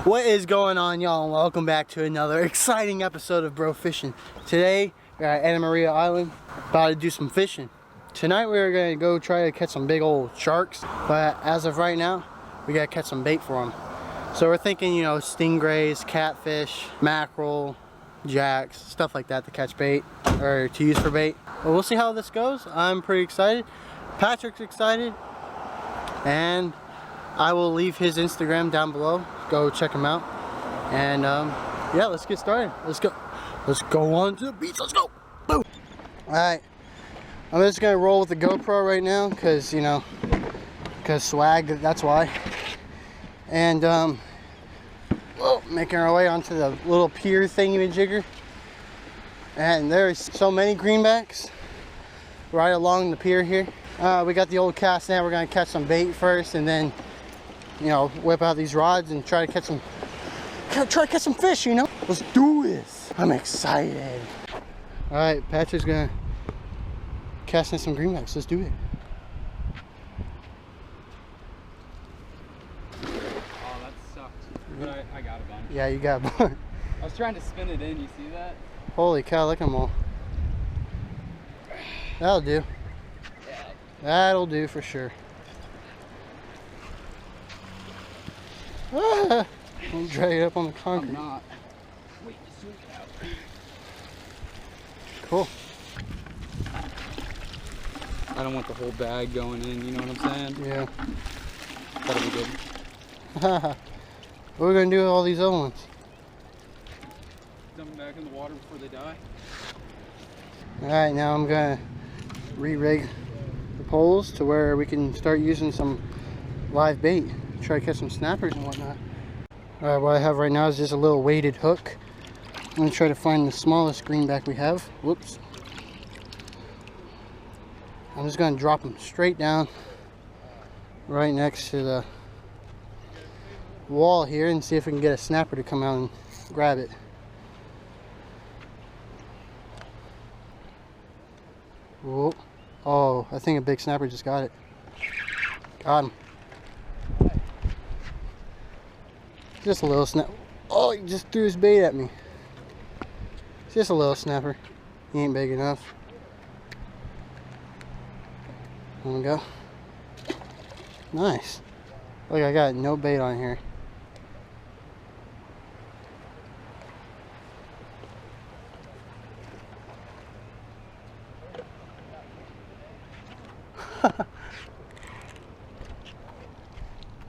What is going on, y'all, and welcome back to another exciting episode of Bro Fishing. Today we're at Anna Maria Island, about to do some fishing. Tonight we're going to go try to catch some big old sharks, but as of right now we got to catch some bait for them. So we're thinking, you know, stingrays, catfish, mackerel, jacks, stuff like that to catch bait or to use for bait. But we'll see how this goes. I'm pretty excited. Patrick's excited, and I will leave his Instagram down below. Go check him out. And yeah, let's get started. Let's go on to the beach. Let's go. Boom. All right, I'm just gonna roll with the GoPro right now because, you know, because swag, that's why. And whoa, making our way onto the little pier thingy-majigger. And there's so many greenbacks right along the pier here. We got the old cast net. We're gonna catch some bait first, and then, you know, whip out these rods and try to catch some fish, you know. Let's do this. I'm excited. All right, Patrick's gonna cast in some greenbacks. Let's do it. Oh, that sucked. But I got a bunch. Yeah, you got a bunch. I was trying to spin it in, you see that? Holy cow, look at them all. That'll do. Yeah. That'll do for sure. Ah, I'm dragging it up on the concrete. I'm not. Wait, just swing it out. Cool. I don't want the whole bag going in, you know what I'm saying? Yeah. That'll be good. What are we gonna do with all these other ones? Dump them back in the water before they die. Alright, now I'm gonna re-rig the poles to where we can start using some live bait. Try to catch some snappers and whatnot. Alright, what I have right now is just a little weighted hook. I'm gonna try to find the smallest greenback we have. Whoops. I'm just gonna drop them straight down right next to the wall here and see if we can get a snapper to come out and grab it. Whoa. Oh, I think a big snapper just got it. Got him. Just a little snap. Oh, he just threw his bait at me. Just a little snapper. He ain't big enough. There we go. Nice. Look, I got no bait on here.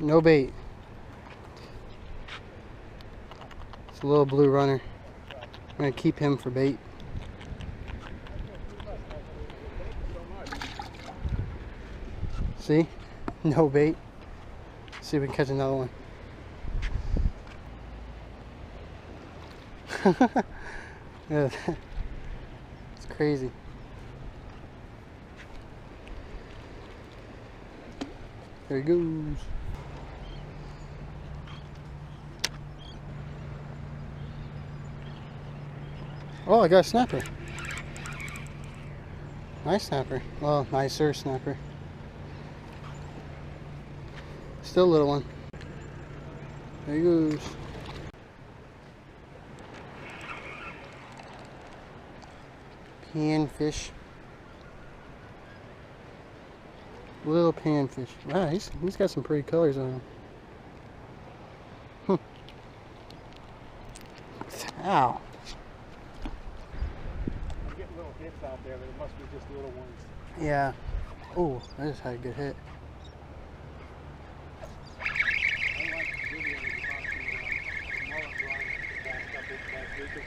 No bait. It's a little blue runner. I'm gonna keep him for bait. See? No bait. See if we can catch another one. Yeah, it's crazy. There he goes. Oh, I got a snapper. Nice snapper. Well, nicer snapper. Still a little one. There he goes. Panfish. Little panfish. Wow, he's got some pretty colors on him. Ow. I'm getting little hits out there, but it must be just little ones. Yeah. Oh, I just had a good hit.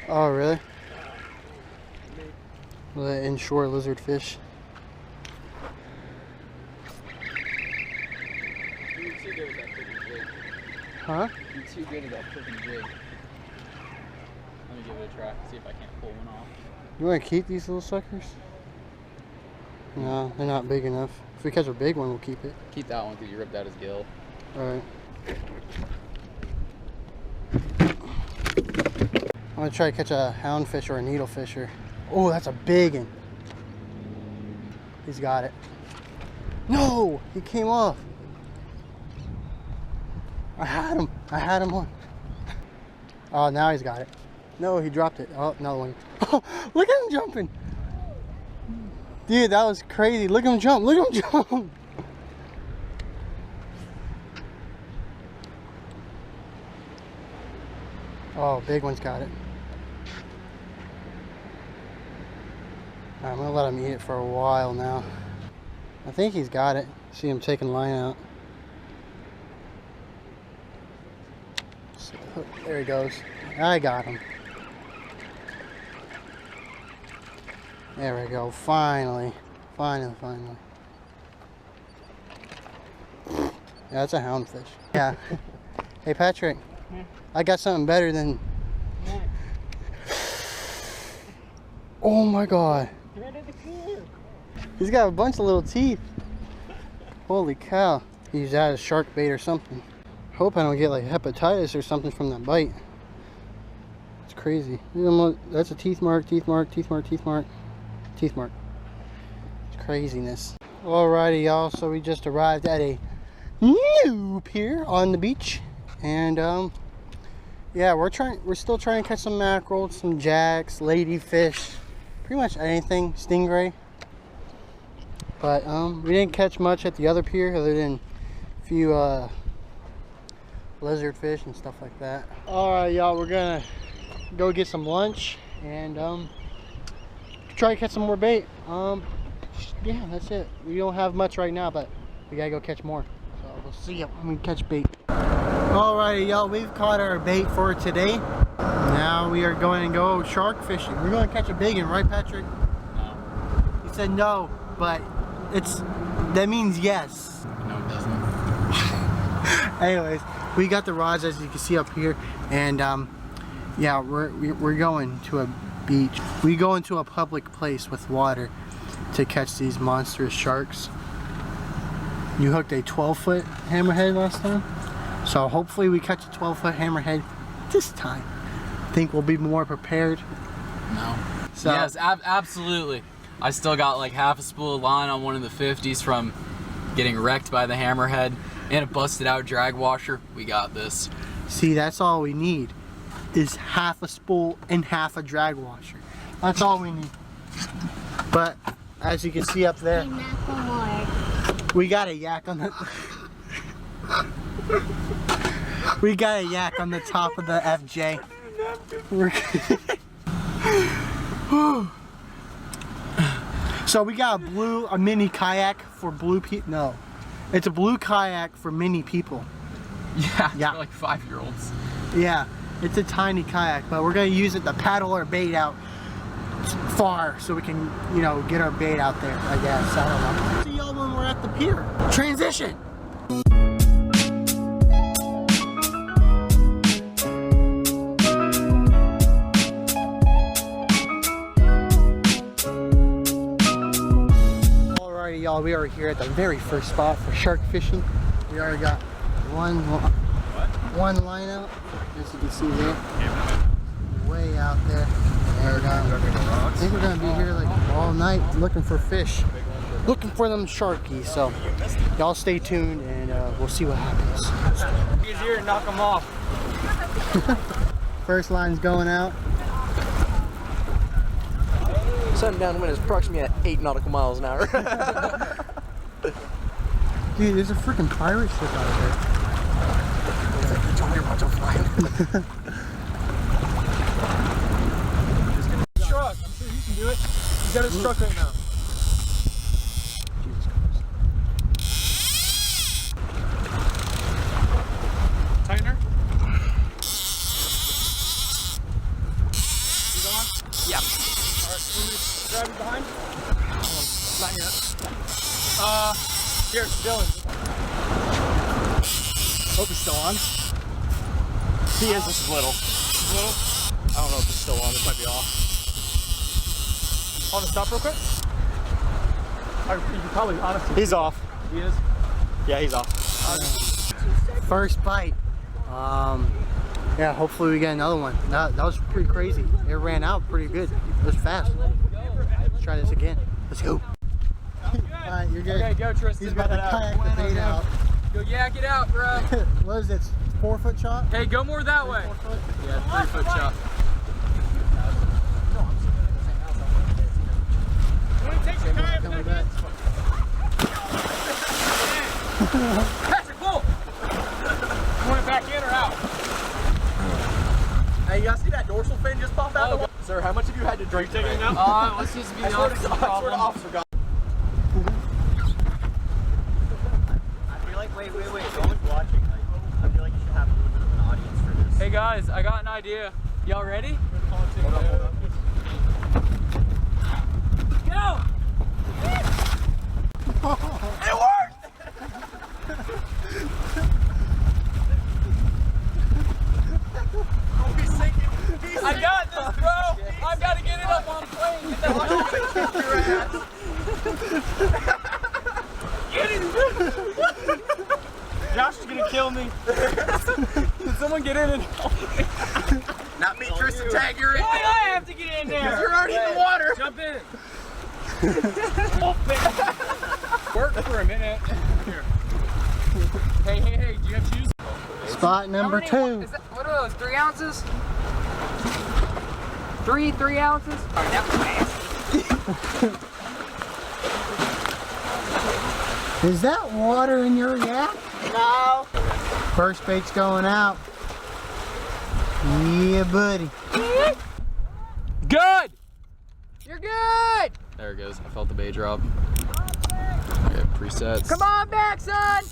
Oh, really? The inshore lizard fish. You're too good with that freaking jig. Huh? You're too good at that freaking jig. Let me give it a try, see if I can't pull one off. You want to keep these little suckers? No, they're not big enough. If we catch a big one, we'll keep it. Keep that one because you ripped out his gill. Alright. I'm going to try to catch a houndfish or a needlefisher. Oh, that's a big one. He's got it. No! He came off. I had him on. Oh, now he's got it. No, he dropped it. Oh, another one. Oh, look at him jumping. Dude, that was crazy. Look at him jump. Look at him jump. Oh, big one's got it. I'm gonna let him eat it for a while now. I think he's got it. See him taking line out. There he goes. I got him. There we go. Finally. Finally. Yeah, that's a houndfish. Yeah. Hey, Patrick. I got something better than... Oh my God. He's got a bunch of little teeth. Holy cow. He's out of shark bait or something. Hope I don't get like hepatitis or something from that bite. It's crazy. That's a teeth mark. It's craziness. Alrighty, y'all. So we just arrived at a new pier on the beach. And yeah, we're still trying to catch some mackerel, some jacks, ladyfish, pretty much anything, stingray. But we didn't catch much at the other pier other than a few lizard fish and stuff like that. Alright, y'all, we're gonna go get some lunch and try to catch some more bait. Yeah, that's it. We don't have much right now, but we gotta go catch more. So we'll see you when we catch bait. Alrighty, y'all, we've caught our bait for today. Now we are going to go shark fishing. We're going to catch a big one, right, Patrick? No. He said no, but that means yes. No, it doesn't. Anyways, we got the rods as you can see up here, and yeah, we're going to a beach. We go into a public place with water to catch these monstrous sharks. You hooked a 12-foot hammerhead last time, so hopefully we catch a 12-foot hammerhead this time. Think we'll be more prepared. No. So, yes, absolutely. I still got like half a spool of line on one of the 50s from getting wrecked by the hammerhead and a busted out drag washer. We got this. See, that's all we need is half a spool and half a drag washer. That's all we need. But as you can see up there, we got a yak on the we got a yak on the top of the FJ. So we got a mini kayak for blue people. No, it's a blue kayak for mini people. Yeah. For like 5-year-olds. Yeah, it's a tiny kayak, but we're gonna use it to paddle our bait out far so we can, you know, get our bait out there, I guess. I don't know. See y'all when we're at the pier. Transition! Alrighty, y'all, we are here at the very first spot for shark fishing. We already got one line out, as you can see there. Way out there. And I think we're gonna be here like all night looking for fish, looking for them sharkies. So y'all stay tuned and we'll see what happens. He's here and knock him off. First line's going out. Setting downwind is approximately at 8 nautical miles an hour. Dude, there's a freaking pirate ship out there. Struck. I'm sure you can do it. You got it struck right now. Jesus Christ. Tightener. He's on? Yeah. Alright, let me grab him behind. Hold on. Not yet. Here, Dylan. Hope he's still on. He is, this is little. Little. I don't know if it's still on, this might be off. On the stop real quick. You can probably honestly. He's off. He is. Yeah, he's off. First bite. Yeah, hopefully we get another one. That was pretty crazy. It ran out pretty good. It was fast. Let's try this again. Let's go. Alright, you're good. Okay, go Tristan. He's about to kayak the bait out. Go yak it out, bro. What is this? 4-foot shot? Hey, go more that way. 4 foot? Yeah, 3-foot shot. Coming back. Patrick, pull! Want it back in or out? Hey, you guys see that dorsal fin just pop out? Oh, Sir, how much have you had to drink today? Let's just be honest. I swear to officer God. I feel like, wait, no one's watching. Like, I feel like you should have a little bit of an audience for this. Hey guys, I got an idea. Y'all ready? Hold up. Go! It worked! Oh, he's sinking. I got this, bro! I've got to get it up on plane. Get that Get it! Josh is gonna kill me. Can someone get in and help me? Not me, Tristan. Tag, you're in. Why do I have to get in there? You're already in the water. Jump in. Work for a minute. Here. Hey, do you have shoes? Spot number 2. What are those, 3 ounces? 3 ounces? Alright, that was nasty. Is that water in your yak? No. First bait's going out. Yeah, buddy. Good! You're good! There it goes. I felt the bait drop. Okay, presets. Come on back, son!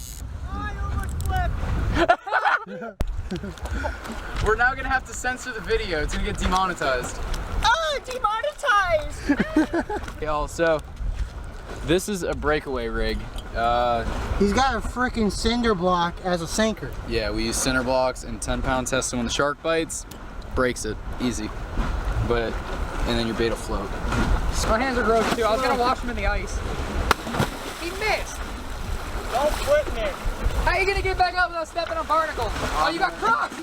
We're now gonna have to censor the video. It's gonna get demonetized. Oh, demonetized! Y'all, so this is a breakaway rig. He's got a freaking cinder block as a sinker. Yeah, we use center blocks and 10-pound testing when the shark bites. Breaks it. Easy. And then your bait will float. My hands are gross too. I was gonna wash them in the ice. He missed! Don't flip me. How are you gonna get back up without stepping on barnacles? Oh, you got Crocs!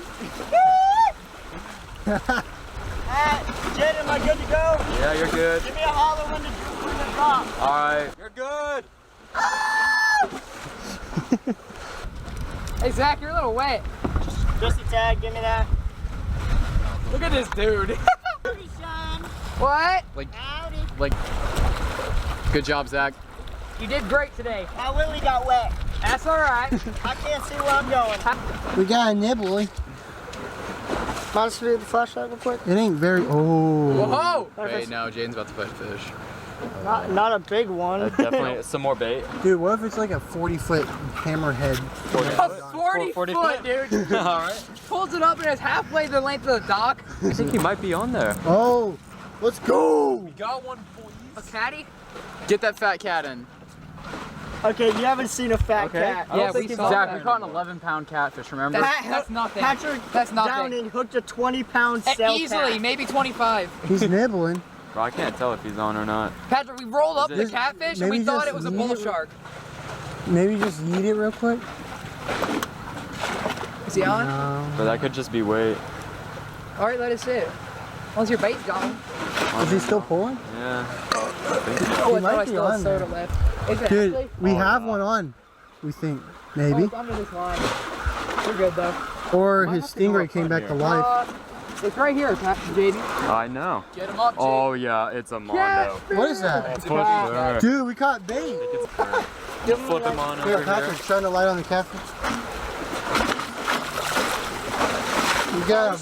Jed, am I good to go? Yeah, you're good. Give me a holler when the drop. All right. You're good. Hey, Zach, you're a little wet. Just a tag, give me that. Look at this dude. Howdy, son. What? Howdy. Good job, Zach. You did great today. My willy got wet. That's alright. I can't see where I'm going. We got a nibbly. Want us to do the flashlight real quick? It ain't very. Oh. Whoa! Wait, no, Jaden's about to fight a fish. Not a big one. Definitely some more bait. Dude, what if it's like a 40-foot hammerhead? A 40 foot, dude. Alright. Pulls it up and it's halfway the length of the dock. I think he might be on there. Oh, let's go! Got one, boys. A caddy? Get that fat cat in. Okay, you haven't seen a fat cat. Yeah, we saw Zach, that. we caught an 11-pound catfish, remember? That's nothing. Patrick That's nothing. down and hooked a 20-pound cell Easily, cat. maybe 25. He's nibbling. Bro, I can't tell if he's on or not. Patrick, we rolled up Is the it- catfish and we maybe thought just it was a eat bull it? shark. Maybe just eat it real quick. Is he on? No. But that could just be weight. Alright, let it sit. Once your bait's gone. Is he still pulling? Yeah. Oh, I might thought I be still had on soda there. left. Is it Dude, actually? we have one on. We think Oh, maybe, it's under this line. We're good though. or Might his have to go stingray up came front back to here. life. It's right here, Jaden. I know. Get him up, Jaden. Oh yeah, it's a Mondo. What is that? For sure. Dude, we caught bait. Flip him on Here, over Patrick, here. shine the light on the catfish. We got a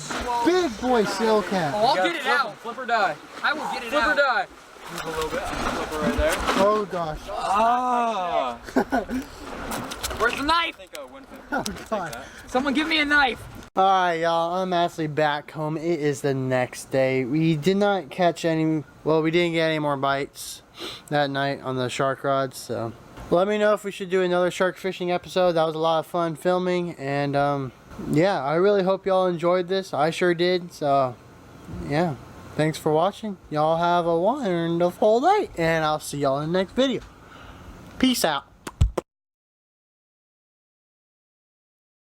big boy seal cat. Oh, I'll get it out. Flip or die. I will get it Flip or out. die. Move a little bit. Flip it right there. Oh gosh. Ah. Where's the knife? I think I went Oh god. Someone give me a knife. Alright y'all, I'm actually back home. It is the next day. We did not catch any, well, we didn't get any more bites that night on the shark rods, so. Let me know if we should do another shark fishing episode. That was a lot of fun filming, and yeah, I really hope y'all enjoyed this. I sure did, so yeah. Thanks for watching. Y'all have a wonderful day, and I'll see y'all in the next video. Peace out.